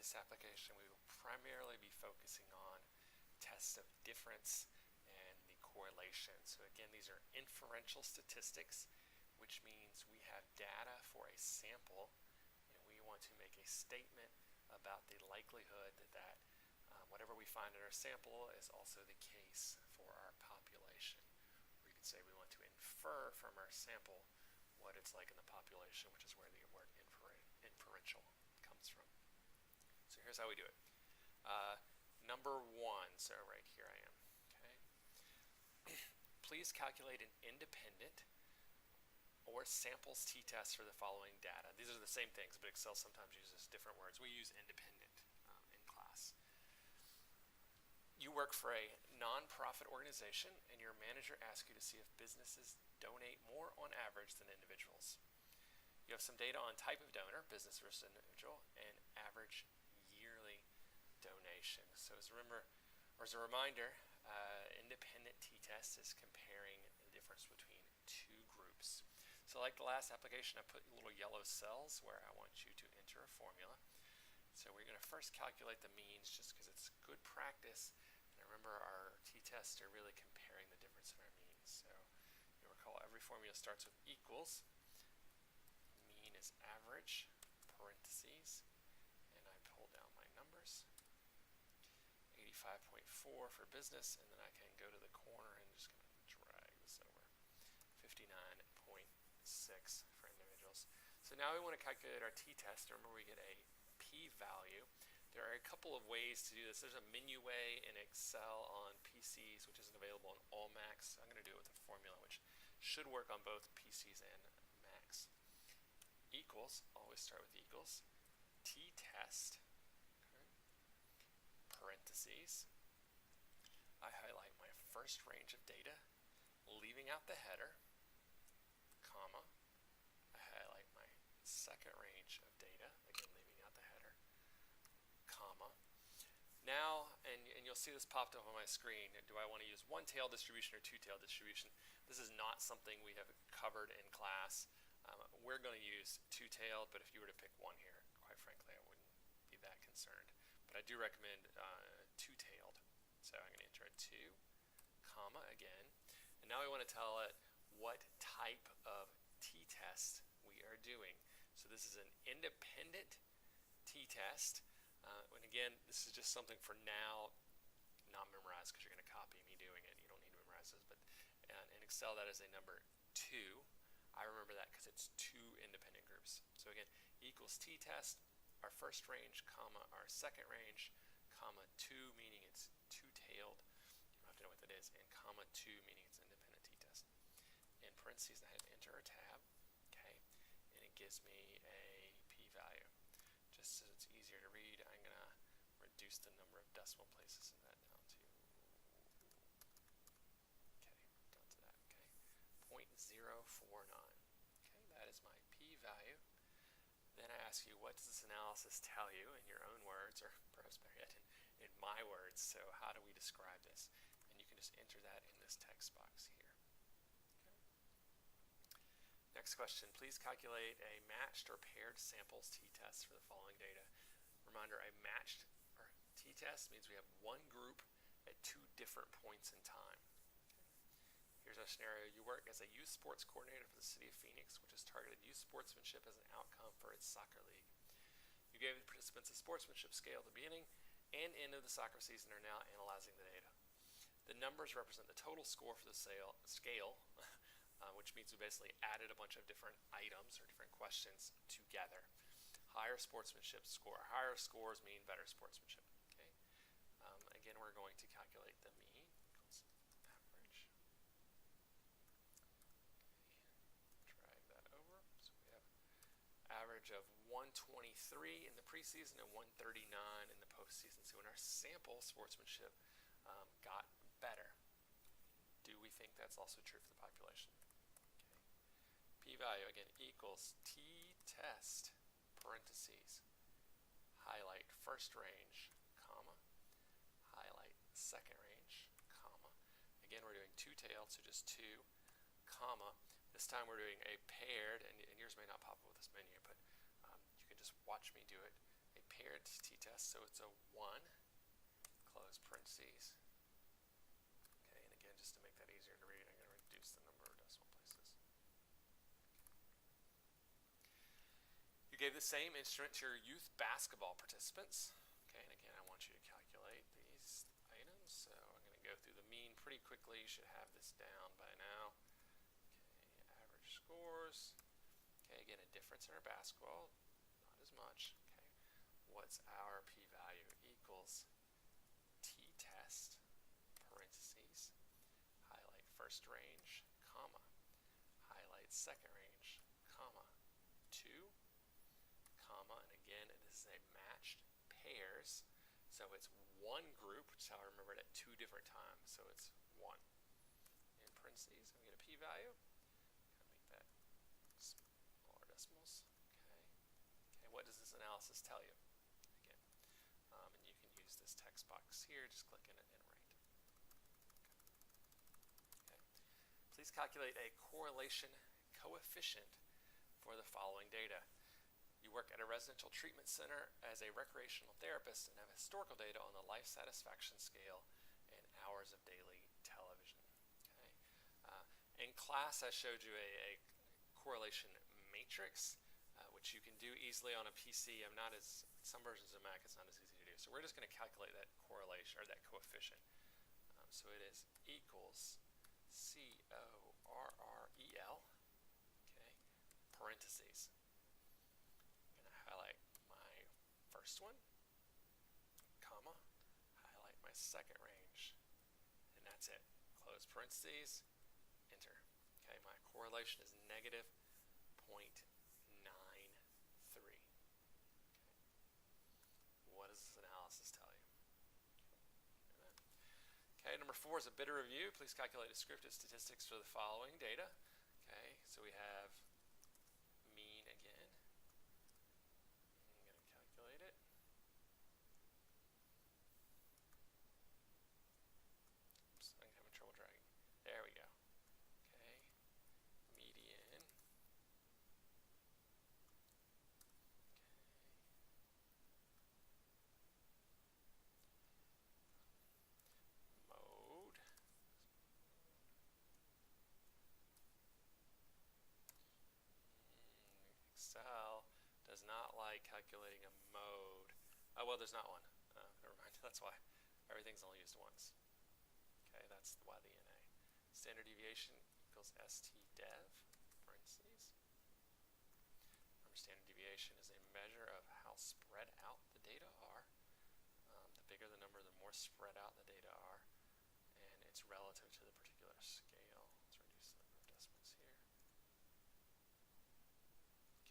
this application, we will primarily be focusing on tests of difference and the correlation. So again, these are inferential statistics, which means we have data for a sample, and we want to make a statement about the likelihood that whatever we find in our sample is also the case for our population. Or you could say we want to infer from our sample what it's like in the population, which is where the word inferential comes from. So here's how we do it. Number one, so right here I am. Okay. Please calculate an independent or samples t-test for the following data. These are the same things, but Excel sometimes uses different words. We use independent in class. You work for a nonprofit organization, and your manager asks you to see if businesses donate more on average than individuals. You have some data on type of donor, business versus individual, and average yearly donation. So as a reminder, independent t-test is comparing the difference between two groups. So like the last application, I put little yellow cells where I want you to enter a formula. So we're going to first calculate the means just because it's good practice. And remember, our t-tests are really comparing the difference in our means. So you'll recall every formula starts with equals. Mean is average, parentheses, and I pull down my numbers. 85.4 for business, and then I can go to the corner and just going to drag this over. 59.6 for individuals. So now we want to calculate our t-test. Remember, we get a p-value. There are a couple of ways to do this. There's a menu way in Excel on PCs, which isn't available on all Macs. I'm going to do it with a formula, which should work on both PCs and Macs. Equals, always start with equals. T-test, parentheses. I highlight my first range of data, leaving out the header, comma. I highlight my second range of data, again leaving out the header, comma. Now, and you'll see this popped up on my screen, do I want to use one-tailed distribution or two-tailed distribution? This is not something we have covered in class. We're going to use two-tailed, but if you were to pick one here, quite frankly, I wouldn't be that concerned. But I do recommend two-tailed. So I'm going to enter a 2, comma again. And now we want to tell it what type of t-test we are doing. So this is an independent t-test. And again, this is just something for now, not memorized because you're going to copy me doing it. You don't need to memorize this. But in Excel, that is a number 2. I remember that because it's 2 independent groups. So again, equals t-test, our first range, comma, our second range, comma, 2, meaning it's two-tailed. You don't have to know what that is. And comma, 2, meaning it's independent t-test. In parentheses, I hit enter or tab, okay, and it gives me a p-value. Just so it's easier to read, I'm going to reduce the number of decimal places in that down to, okay, down to that, okay, 0.049. Okay, that is my p-value. Then I ask you, what does this analysis tell you in your own words, or perhaps better yet, in my words? So how do we describe this? And you can just enter that in this text box here. Next question, please calculate a matched or paired samples t-test for the following data. Reminder, a matched or t-test means we have one group at 2 different points in time. Okay. Here's our scenario. You work as a youth sports coordinator for the city of Phoenix, which has targeted youth sportsmanship as an outcome for its soccer league. You gave the participants a sportsmanship scale at the beginning and end of the soccer season and are now analyzing the data. The numbers represent the total score for the scale, which means we basically added a bunch of different items or different questions together. Higher sportsmanship score. Higher scores mean better sportsmanship. Okay. Again, we're going to calculate the mean equals average. Okay. Drag that over. So we have average of 123 in the preseason and 139 in the postseason. So in our sample, sportsmanship got better. Do we think that's also true for the population? Okay. P-value, again, equals t-test, parentheses, highlight first range, comma, highlight second range, comma. Again, we're doing two-tailed, so just 2, comma. This time we're doing a paired, and yours may not pop up with this menu, but you can just watch me do it. A paired t-test. test, so it's a 1, close parentheses. Okay, and again, just to make that easier to read, I'm going to reduce the number of decimal places. You gave the same instrument to your youth basketball participants. Okay, and again, I want you to calculate these items, so I'm going to go through the mean pretty quickly. You should have this down by now. Okay, average scores. Okay, again, a difference in our basketball, not as much. Okay, what's our p-value? Equals t-test, parentheses, highlight first range, comma, highlight second range, comma, 2, comma, and again, this is a matched pairs, so it's one group, which is how I remember it at 2 different times, so it's 1. In parentheses, I'm going to get a p-value. Make that smaller decimals. Okay. Okay, what does this analysis tell you? Again, and you can use this text box here, just click in it and write. Okay. Please calculate a correlation coefficient for the following data. You work at a residential treatment center as a recreational therapist and have historical data on the life satisfaction scale and hours of daily television. Okay. In class, I showed you a correlation matrix, which you can do easily on a PC. Some versions of Mac, it's not as easy to do. So we're just going to calculate that correlation, or that coefficient. So it is equals CORREL, okay, parentheses. I'm going to highlight my first one, comma, highlight my second range, and that's it. Close parentheses, enter. Okay, my correlation is negative 0.93. Okay. What does this analysis tell you? Okay, number 4 is a bit of review. Please calculate descriptive statistics for the following data. Okay, so we have mean again. I'm going to calculate it. Oops, I'm having trouble dragging. There we go. Okay, median. Mode. Excel does not like calculating a mode. Oh, well, there's not one. Never mind. That's why. Everything's only used once. Okay, that's why the NA. Standard deviation equals STDev, parentheses. Remember, standard deviation is a measure of how spread out the data are. The bigger the number, the more spread out the data are. And it's relative to the particular scale. Let's reduce the number of decimals here.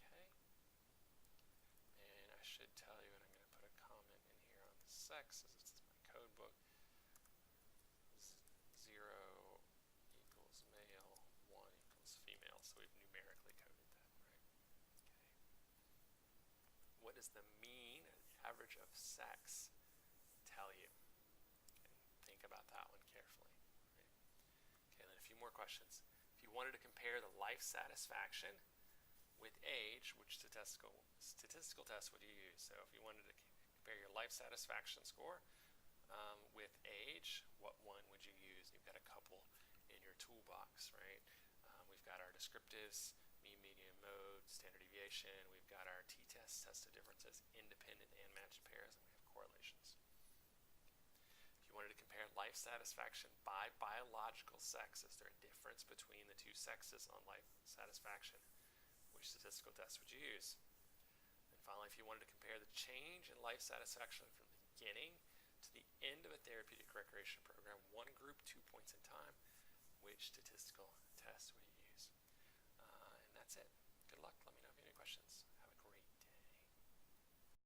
Okay. And I should tell you, and I'm going to put a comment in here on the sex, as this is my code book. 0 equals male, 1 equals female. So we've numerically coded that, right? Okay. What does the mean, or the average of sex, tell you? Okay, think about that one carefully. Right? Okay, then a few more questions. If you wanted to compare the life satisfaction with age, which statistical test would you use? So if you wanted to compare your life satisfaction score with age, what one would you use? You've got a couple in your toolbox, right? We've got our descriptives, mean, median, mode, standard deviation. We've got our t-test, test of differences, independent and matched pairs, and we have correlations. If you wanted to compare life satisfaction by biological sex, is there a difference between the two sexes on life satisfaction? Which statistical test would you use? And finally, if you wanted to compare the change in life satisfaction from the beginning to the end of a therapeutic recreation program, one group, 2 points in time, which statistical test would you use? And that's it. Good luck. Let me know if you have any questions. Have a